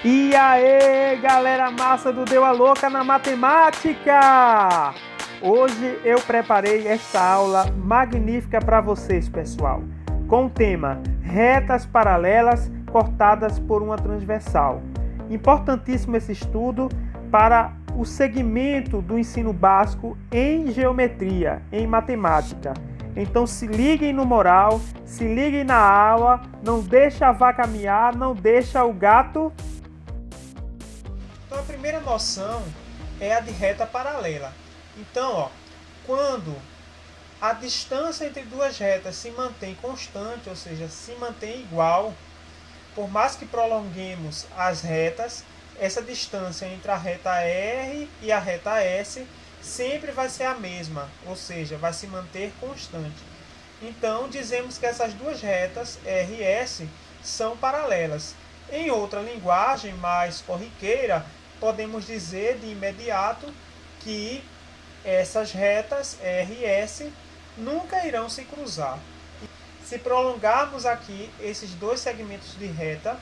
E aí, galera massa do Deu a Louca na Matemática! Hoje eu preparei esta aula magnífica para vocês, pessoal, com o tema retas paralelas cortadas por uma transversal. Importantíssimo esse estudo para o segmento do ensino básico em geometria, em matemática. Então se liguem no moral, se liguem na aula, não deixa a vaca miar, não deixa o gato. Então a primeira noção é a de reta paralela. Então, quando a distância entre duas retas se mantém constante, ou seja, se mantém igual, por mais que prolonguemos as retas, essa distância entre a reta R e a reta S sempre vai ser a mesma, ou seja, vai se manter constante. Então, dizemos que essas duas retas, R e S, são paralelas. Em outra linguagem mais corriqueira, podemos dizer de imediato que essas retas, R e S, nunca irão se cruzar. Se prolongarmos aqui esses dois segmentos de reta,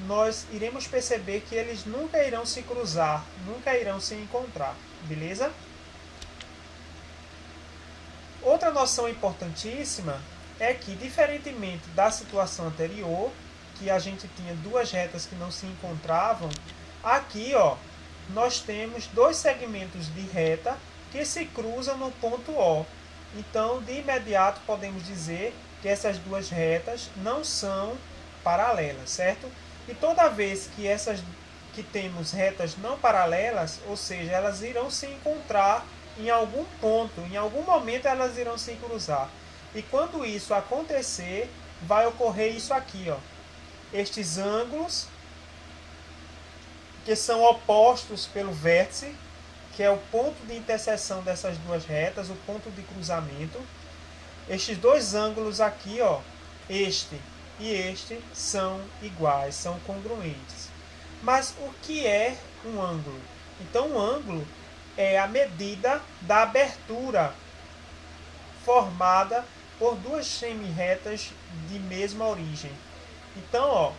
nós iremos perceber que eles nunca irão se cruzar, nunca irão se encontrar, beleza? Outra noção importantíssima é que, diferentemente da situação anterior, que a gente tinha duas retas que não se encontravam, aqui nós temos dois segmentos de reta que se cruzam no ponto O. Então, de imediato, podemos dizer que essas duas retas não são paralelas, certo? E toda vez que temos retas não paralelas, ou seja, elas irão se encontrar em algum ponto, em algum momento elas irão se cruzar. E quando isso acontecer, vai ocorrer isso aqui, estes ângulos que são opostos pelo vértice, que é o ponto de interseção dessas duas retas, o ponto de cruzamento. Estes dois ângulos aqui, este e este, são iguais, são congruentes. Mas o que é um ângulo? Então, um ângulo é a medida da abertura formada por duas semirretas de mesma origem. Então,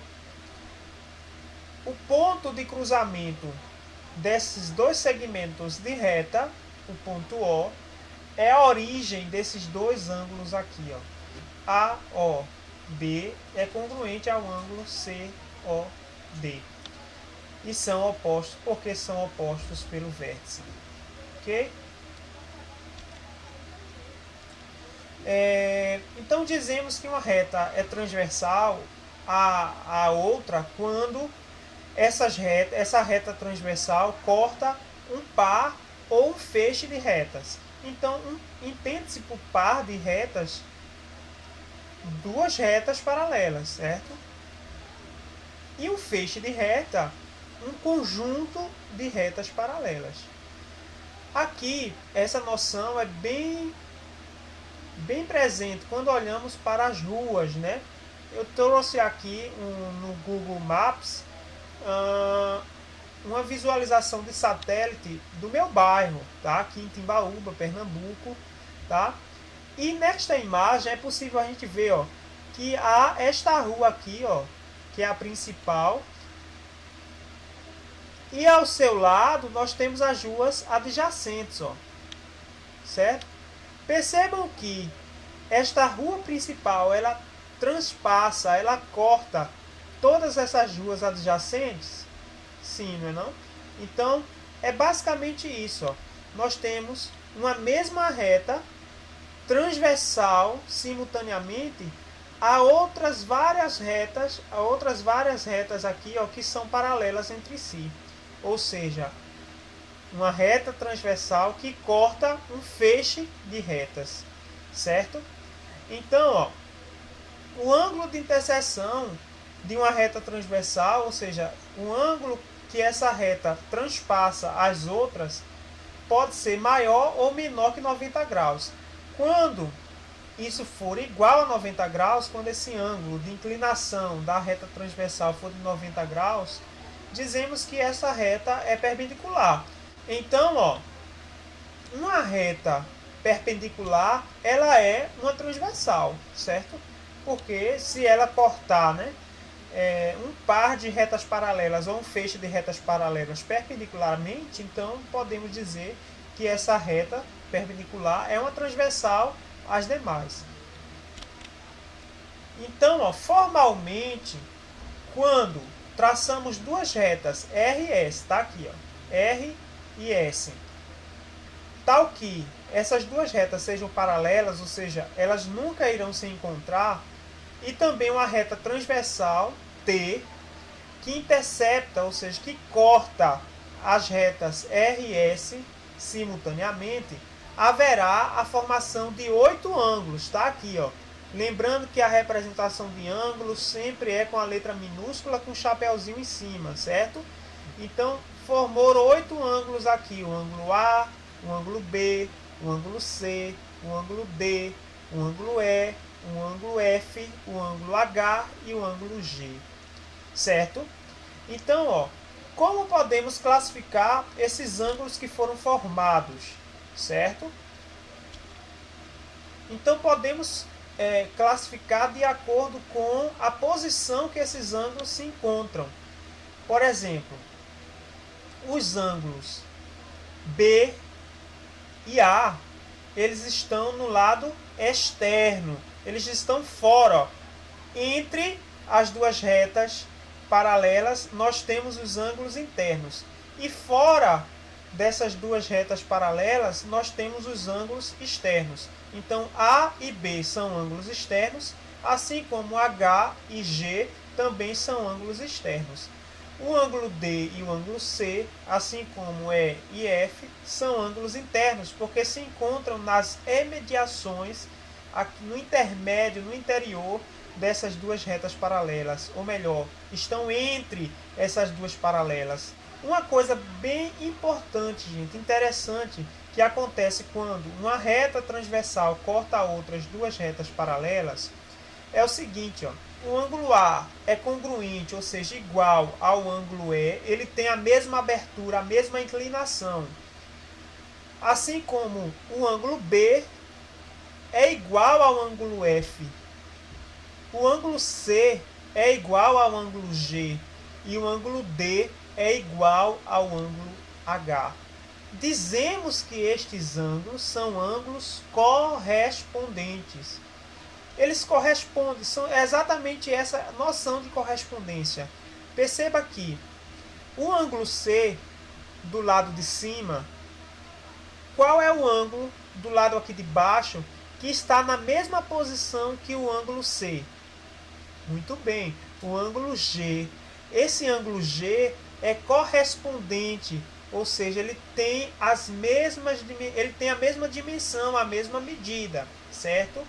o ponto de cruzamento desses dois segmentos de reta, o ponto O, é a origem desses dois ângulos aqui. AOB é congruente ao ângulo COD. E são opostos porque são opostos pelo vértice. Ok? Então dizemos que uma reta é transversal à outra quando essa reta transversal corta um par ou um feixe de retas. Então, entende-se por par de retas duas retas paralelas, certo? E um feixe de reta, um conjunto de retas paralelas. Aqui, essa noção é bem presente quando olhamos para as ruas, né? Eu trouxe aqui no Google Maps uma visualização de satélite do meu bairro, tá? Aqui em Timbaúba, Pernambuco, tá? E nesta imagem é possível a gente ver, que há esta rua aqui, que é a principal, e ao seu lado nós temos as ruas adjacentes, certo? Percebam que esta rua principal, ela transpassa, ela corta todas essas ruas adjacentes? Sim, não é não? Então, é basicamente isso. Nós temos uma mesma reta transversal simultaneamente a outras várias retas aqui, que são paralelas entre si. Ou seja, uma reta transversal que corta um feixe de retas, certo? Então, o ângulo de interseção de uma reta transversal, ou seja, o ângulo que essa reta transpassa as outras, pode ser maior ou menor que 90 graus. Quando isso for igual a 90 graus, quando esse ângulo de inclinação da reta transversal for de 90 graus, dizemos que essa reta é perpendicular. Então, uma reta perpendicular, ela é uma transversal, certo? Porque se ela cortar, um par de retas paralelas ou um feixe de retas paralelas perpendicularmente, então podemos dizer que essa reta perpendicular é uma transversal às demais. Então, ó, formalmente, quando traçamos duas retas R e S, tá aqui, ó, R e S, tal que essas duas retas sejam paralelas, ou seja, elas nunca irão se encontrar, e também uma reta transversal, T, que intercepta, ou seja, que corta as retas R e S simultaneamente, haverá a formação de 8 ângulos, tá aqui, ó. Lembrando que a representação de ângulos sempre é com a letra minúscula com um chapéuzinho em cima, certo? Então, formou 8 ângulos aqui, o ângulo A, o ângulo B, o ângulo C, o ângulo D, o ângulo E, o ângulo F, o ângulo H e o ângulo G, certo? Então, ó, como podemos classificar esses ângulos que foram formados, certo? Então, podemos classificar de acordo com a posição que esses ângulos se encontram. Por exemplo, os ângulos B e A, eles estão no lado externo, eles estão fora, ó. Entre as duas retas paralelas, nós temos os ângulos internos, e fora dessas duas retas paralelas, nós temos os ângulos externos. Então, A e B são ângulos externos, assim como H e G também são ângulos externos. O ângulo D e o ângulo C, assim como E e F, são ângulos internos, porque se encontram nas imediações, no intermédio, no interior dessas duas retas paralelas, ou melhor, estão entre essas duas paralelas. Uma coisa bem importante, gente, interessante, que acontece quando uma reta transversal corta outras duas retas paralelas, é o seguinte, ó, o ângulo A é congruente, ou seja, igual ao ângulo E, ele tem a mesma abertura, a mesma inclinação. Assim como o ângulo B é igual ao ângulo F. O ângulo C é igual ao ângulo G e o ângulo D é igual ao ângulo H. Dizemos que estes ângulos são ângulos correspondentes. Eles correspondem, são exatamente essa noção de correspondência. Perceba que o ângulo C do lado de cima, qual é o ângulo do lado aqui de baixo que está na mesma posição que o ângulo C? Muito bem, o ângulo G. Esse ângulo G é correspondente, ou seja, ele tem a mesma dimensão, a mesma medida, certo?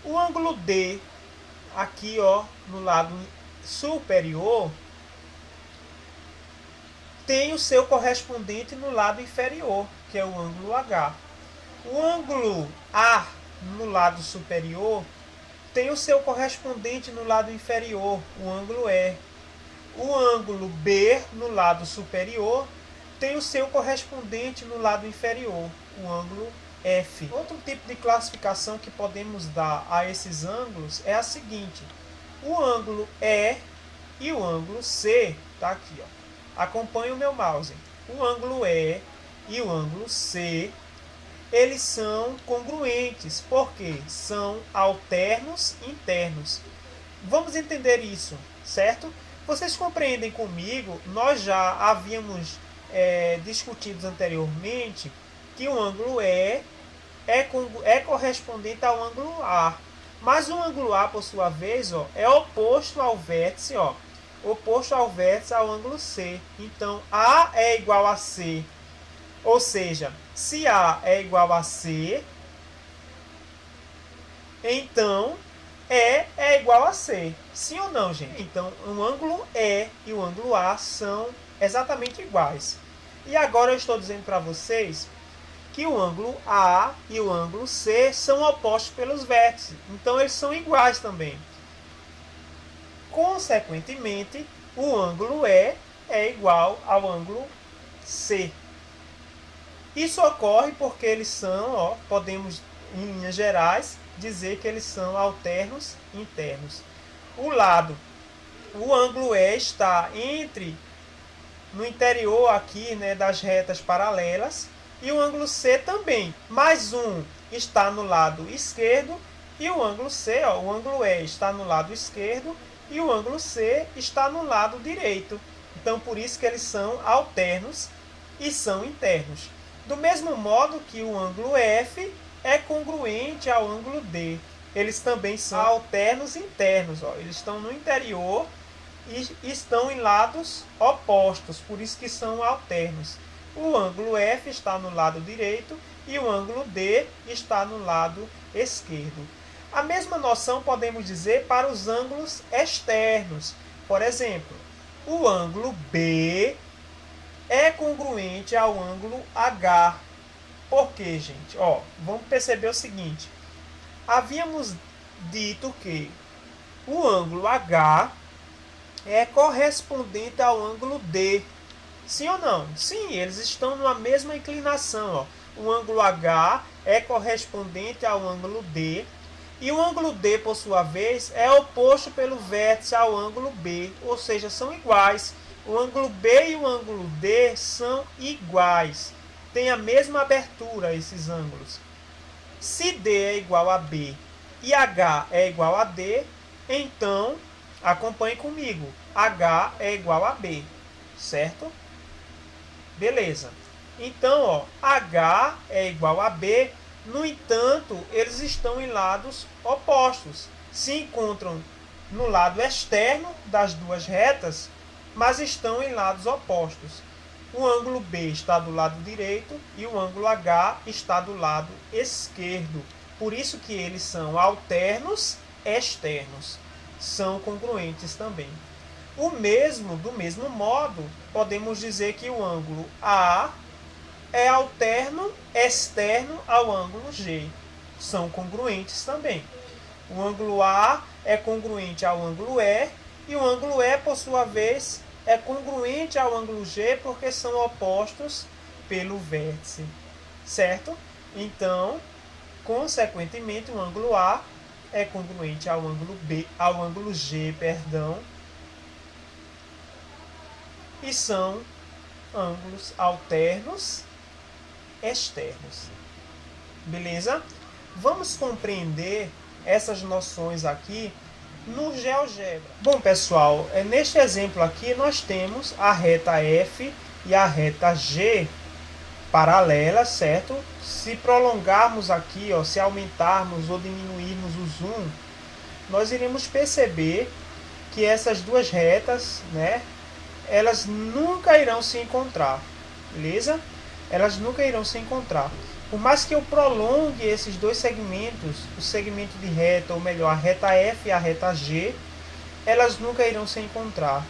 O ângulo D, aqui, ó, no lado superior, tem o seu correspondente no lado inferior, que é o ângulo H. O ângulo A no lado superior tem o seu correspondente no lado inferior, o ângulo E. O ângulo B no lado superior tem o seu correspondente no lado inferior, o ângulo F. Outro tipo de classificação que podemos dar a esses ângulos é a seguinte: o ângulo E e o ângulo C, tá aqui, ó. Acompanhe o meu mouse. O ângulo E e o ângulo C, eles são congruentes, porque são alternos internos. Vamos entender isso, certo? Vocês compreendem comigo, nós já havíamos discutido anteriormente que o ângulo E é correspondente ao ângulo A. Mas o ângulo A, por sua vez, ó, é oposto ao vértice, ó, oposto ao vértice ao ângulo C. Então, A é igual a C. Ou seja, se A é igual a C, então E é igual a C. Sim ou não, gente? Então, o ângulo E e o ângulo A são exatamente iguais. E agora eu estou dizendo para vocês que o ângulo A e o ângulo C são opostos pelos vértices. Então, eles são iguais também. Consequentemente, o ângulo E é igual ao ângulo C. Isso ocorre porque eles são, ó, podemos, em linhas gerais, dizer que eles são alternos internos. O lado o ângulo E está no interior aqui, né, das retas paralelas, e o ângulo C também. Mais um está no lado esquerdo e o ângulo C, ó, o ângulo E está no lado esquerdo e o ângulo C está no lado direito. Então, por isso que eles são alternos e são internos. Do mesmo modo que o ângulo F é congruente ao ângulo D. Eles também são alternos internos. Ó. Eles estão no interior e estão em lados opostos, por isso que são alternos. O ângulo F está no lado direito e o ângulo D está no lado esquerdo. A mesma noção podemos dizer para os ângulos externos. Por exemplo, o ângulo B é congruente ao ângulo H. Por quê, gente? Ó, vamos perceber o seguinte. Havíamos dito que o ângulo H é correspondente ao ângulo D. Sim ou não? Sim, eles estão numa mesma inclinação. Ó. O ângulo H é correspondente ao ângulo D. E o ângulo D, por sua vez, é oposto pelo vértice ao ângulo B. Ou seja, são iguais. O ângulo B e o ângulo D são iguais. Tem a mesma abertura esses ângulos. Se D é igual a B e H é igual a D, então, acompanhe comigo, H é igual a B, certo? Beleza. Então, ó, H é igual a B, no entanto, eles estão em lados opostos. Se encontram no lado externo das duas retas, mas estão em lados opostos. O ângulo B está do lado direito e o ângulo H está do lado esquerdo. Por isso que eles são alternos externos. São congruentes também. Do mesmo modo, podemos dizer que o ângulo A é alterno externo ao ângulo G. São congruentes também. O ângulo A é congruente ao ângulo E e o ângulo E, por sua vez, é congruente ao ângulo G porque são opostos pelo vértice, certo? Então, consequentemente, o ângulo A é congruente ao ângulo G, e são ângulos alternos externos. Beleza? Vamos compreender essas noções aqui no GeoGebra. Bom, pessoal, neste exemplo aqui nós temos a reta F e a reta G paralelas, certo? Se prolongarmos aqui, ó, se aumentarmos ou diminuirmos o zoom, nós iremos perceber que essas duas retas, né, elas nunca irão se encontrar, beleza? Elas nunca irão se encontrar. Por mais que eu prolongue esses dois segmentos, o segmento de reta, ou melhor, a reta F e a reta G, elas nunca irão se encontrar.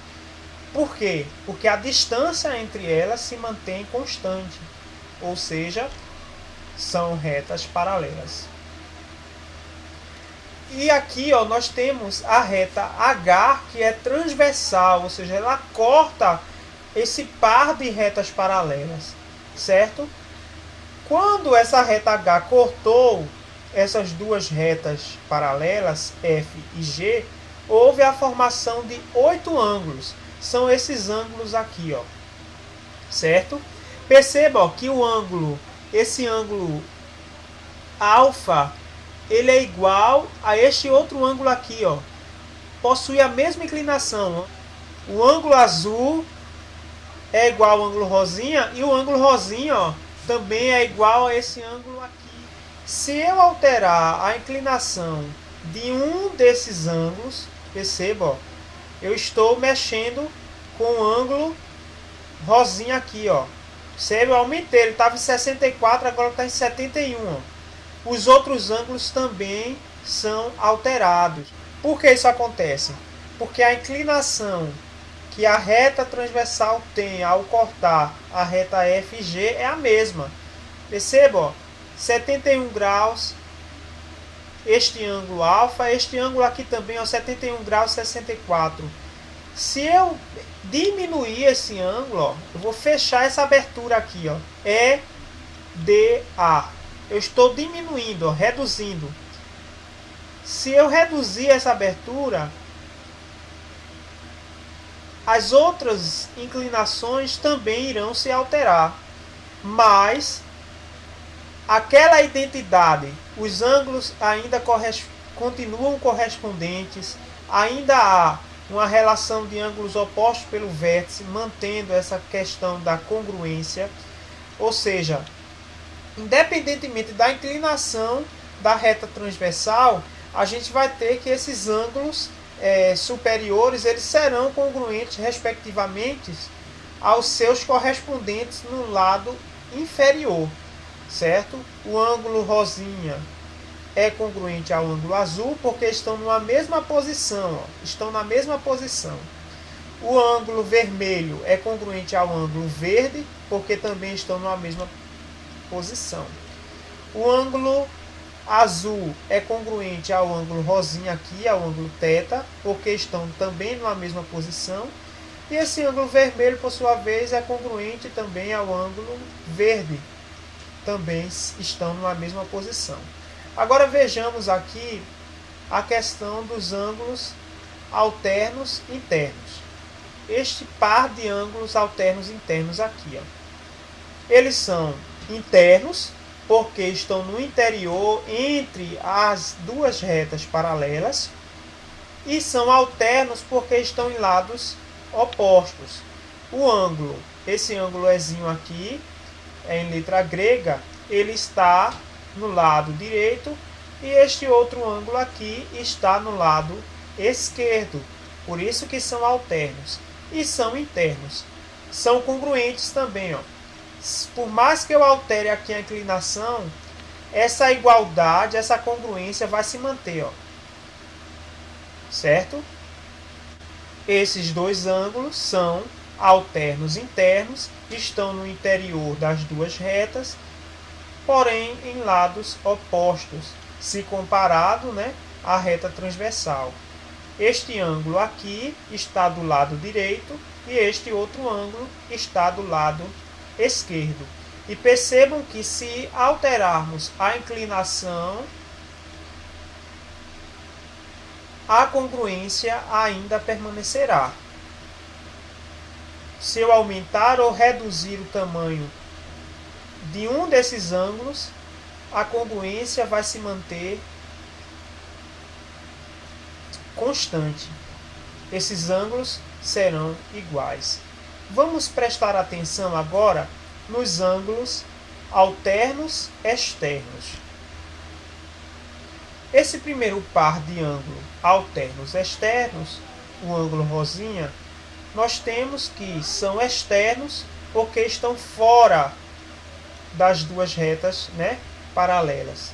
Por quê? Porque a distância entre elas se mantém constante, ou seja, são retas paralelas. E aqui, ó, nós temos a reta H, que é transversal, ou seja, ela corta esse par de retas paralelas, certo? Quando essa reta H cortou essas duas retas paralelas, F e G, houve a formação de 8 ângulos. São esses ângulos aqui, ó, certo? Perceba, ó, que esse ângulo alfa, ele é igual a este outro ângulo aqui, ó. Possui a mesma inclinação. Ó. O ângulo azul é igual ao ângulo rosinha e o ângulo rosinha, ó, também é igual a esse ângulo aqui. Se eu alterar a inclinação de um desses ângulos, perceba, ó, eu estou mexendo com o ângulo rosinha aqui, ó. Percebe? Eu aumentei, ele estava em 64, agora está em 71. Ó. Os outros ângulos também são alterados. Por que isso acontece? Porque a inclinação que a reta transversal tem ao cortar a reta FG é a mesma. Perceba, ó, 71 graus, este ângulo alfa, este ângulo aqui também, ó, 71 graus 64. Se eu diminuir esse ângulo, ó, eu vou fechar essa abertura aqui, ó, EDA. Eu estou diminuindo, ó, reduzindo. Se eu reduzir essa abertura, as outras inclinações também irão se alterar, mas aquela identidade, os ângulos ainda continuam correspondentes, ainda há uma relação de ângulos opostos pelo vértice, mantendo essa questão da congruência, ou seja, independentemente da inclinação da reta transversal, a gente vai ter que esses ângulos superiores eles serão congruentes respectivamente aos seus correspondentes no lado inferior, certo? O ângulo rosinha é congruente ao ângulo azul porque estão numa mesma posição, estão na mesma posição. O ângulo vermelho é congruente ao ângulo verde porque também estão numa mesma posição. O ângulo azul é congruente ao ângulo rosinha aqui, ao ângulo θ, porque estão também numa mesma posição. E esse ângulo vermelho, por sua vez, é congruente também ao ângulo verde, também estão numa mesma posição. Agora vejamos aqui a questão dos ângulos alternos internos. Este par de ângulos alternos internos aqui, eles são internos porque estão no interior entre as duas retas paralelas e são alternos porque estão em lados opostos. O ângulo, esse ângulo Ezinho aqui, em letra grega, ele está no lado direito e este outro ângulo aqui está no lado esquerdo. Por isso que são alternos e são internos. São congruentes também, Por mais que eu altere aqui a inclinação, essa igualdade, essa congruência vai se manter, certo? Esses dois ângulos são alternos internos, estão no interior das duas retas, porém em lados opostos, se comparado, à reta transversal. Este ângulo aqui está do lado direito e este outro ângulo está do lado esquerdo. E percebam que se alterarmos a inclinação, a congruência ainda permanecerá. Se eu aumentar ou reduzir o tamanho de um desses ângulos, a congruência vai se manter constante. Esses ângulos serão iguais. Vamos prestar atenção agora nos ângulos alternos externos. Esse primeiro par de ângulos alternos externos, o ângulo rosinha, nós temos que são externos porque estão fora das duas retas, paralelas.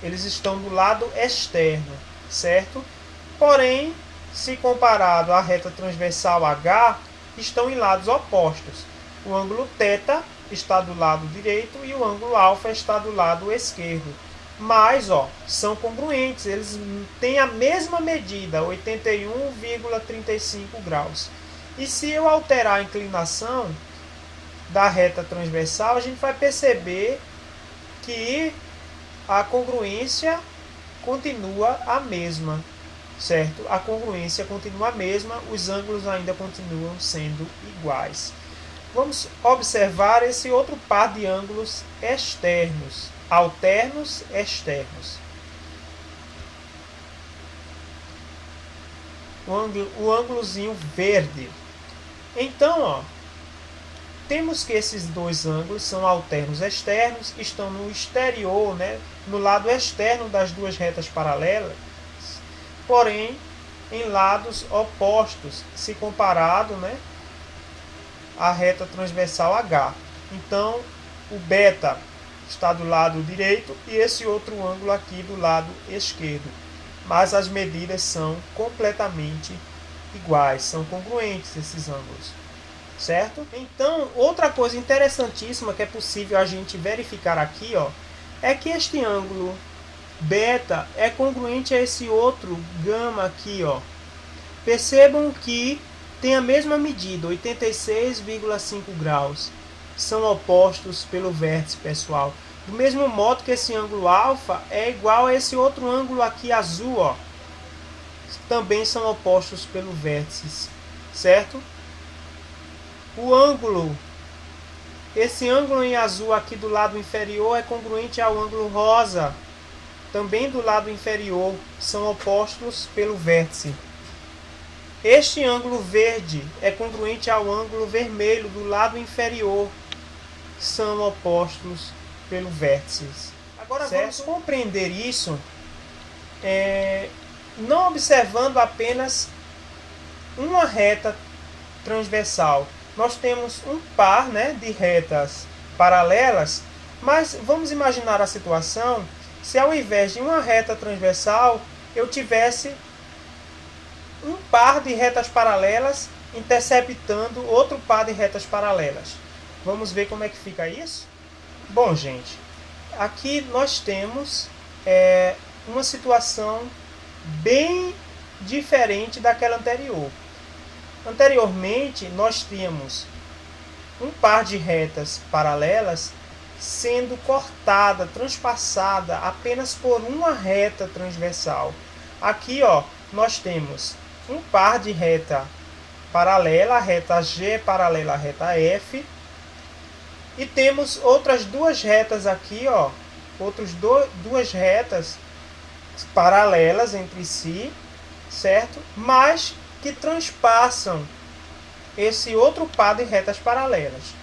Eles estão do lado externo, certo? Porém, se comparado à reta transversal H, estão em lados opostos. O ângulo θ está do lado direito e o ângulo alfa está do lado esquerdo. Mas, são congruentes, eles têm a mesma medida, 81,35 graus. E se eu alterar a inclinação da reta transversal, a gente vai perceber que a congruência continua a mesma, certo? A congruência continua a mesma, os ângulos ainda continuam sendo iguais. Vamos observar esse outro par de ângulos externos, alternos externos. O ângulozinho verde. Então, temos que esses dois ângulos são alternos externos, estão no exterior, no lado externo das duas retas paralelas, porém em lados opostos, se comparado, à reta transversal H. Então, o beta está do lado direito e esse outro ângulo aqui do lado esquerdo. Mas as medidas são completamente iguais, são congruentes esses ângulos, certo? Então, outra coisa interessantíssima que é possível a gente verificar aqui, é que este ângulo beta é congruente a esse outro gama aqui, Percebam que tem a mesma medida, 86,5 graus. São opostos pelo vértice, pessoal. Do mesmo modo que esse ângulo alfa é igual a esse outro ângulo aqui azul, Também são opostos pelo vértice, certo? o ângulo, esse ângulo em azul aqui do lado inferior é congruente ao ângulo rosa, também do lado inferior, são opostos pelo vértice. Este ângulo verde é congruente ao ângulo vermelho do lado inferior, são opostos pelo vértice. Agora vamos compreender isso, não observando apenas uma reta transversal. Nós temos um par, né, de retas paralelas, mas vamos imaginar a situação se ao invés de uma reta transversal eu tivesse um par de retas paralelas interceptando outro par de retas paralelas. Vamos ver como é que fica isso? Bom, gente, aqui nós temos uma situação bem diferente daquela anterior. Anteriormente, nós tínhamos um par de retas paralelas sendo cortada, transpassada apenas por uma reta transversal. Aqui, ó, nós temos um par de reta paralela, a reta G paralela à reta F, e temos outras duas retas aqui, ó, duas retas paralelas entre si, certo? Mas que transpassam esse outro par de retas paralelas.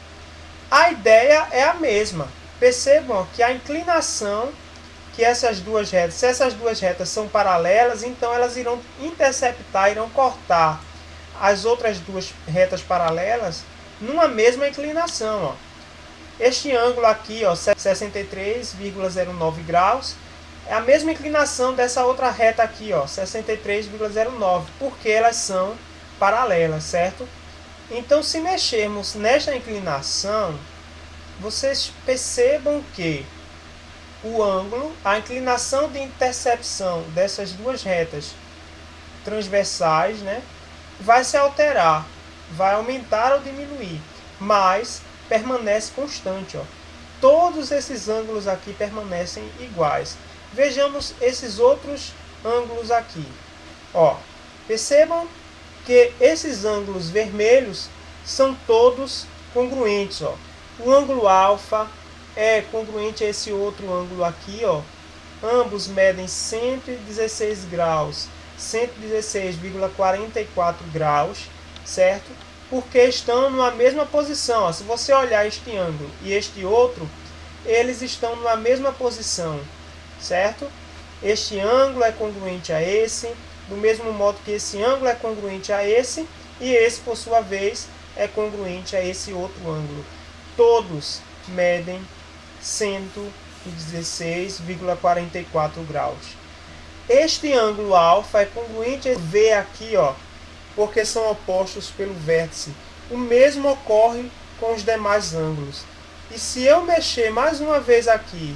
A ideia é a mesma. Percebam que a inclinação que essas duas retas, se essas duas retas são paralelas, então elas irão interceptar, irão cortar as outras duas retas paralelas numa mesma inclinação, ó. Este ângulo aqui, ó, 63,09 graus, é a mesma inclinação dessa outra reta aqui, ó, 63,09, porque elas são paralelas, certo? Então, se mexermos nesta inclinação, vocês percebam que o ângulo, a inclinação de intercepção dessas duas retas transversais, né, vai se alterar, vai aumentar ou diminuir, mas permanece constante, ó. Todos esses ângulos aqui permanecem iguais. Vejamos esses outros ângulos aqui. Ó, percebam que esses ângulos vermelhos são todos congruentes. Ó. O ângulo alfa é congruente a esse outro ângulo aqui. Ó. Ambos medem 116 graus, 116,44 graus, certo? Porque estão numa mesma posição. Ó. Se você olhar este ângulo e este outro, eles estão numa mesma posição, certo? Este ângulo é congruente a esse, do mesmo modo que esse ângulo é congruente a esse, e esse, por sua vez, é congruente a esse outro ângulo. Todos medem 116,44 graus. Este ângulo alfa é congruente a V aqui, ó, porque são opostos pelo vértice. O mesmo ocorre com os demais ângulos. E se eu mexer mais uma vez aqui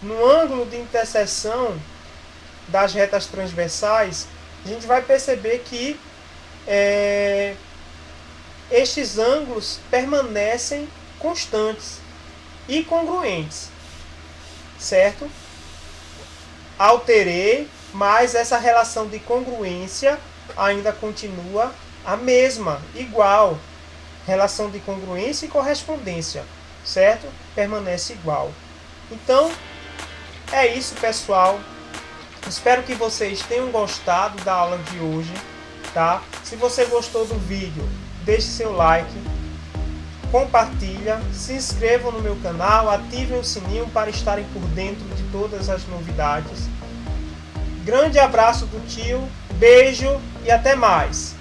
no ângulo de interseção das retas transversais, a gente vai perceber que estes ângulos permanecem constantes e congruentes, certo? Alterei, mas essa relação de congruência ainda continua a mesma, igual. Relação de congruência e correspondência, certo? Permanece igual. Então, é isso, pessoal. Espero que vocês tenham gostado da aula de hoje, tá? Se você gostou do vídeo, deixe seu like, compartilha, se inscrevam no meu canal, ativem o sininho para estarem por dentro de todas as novidades. Grande abraço do tio, beijo e até mais!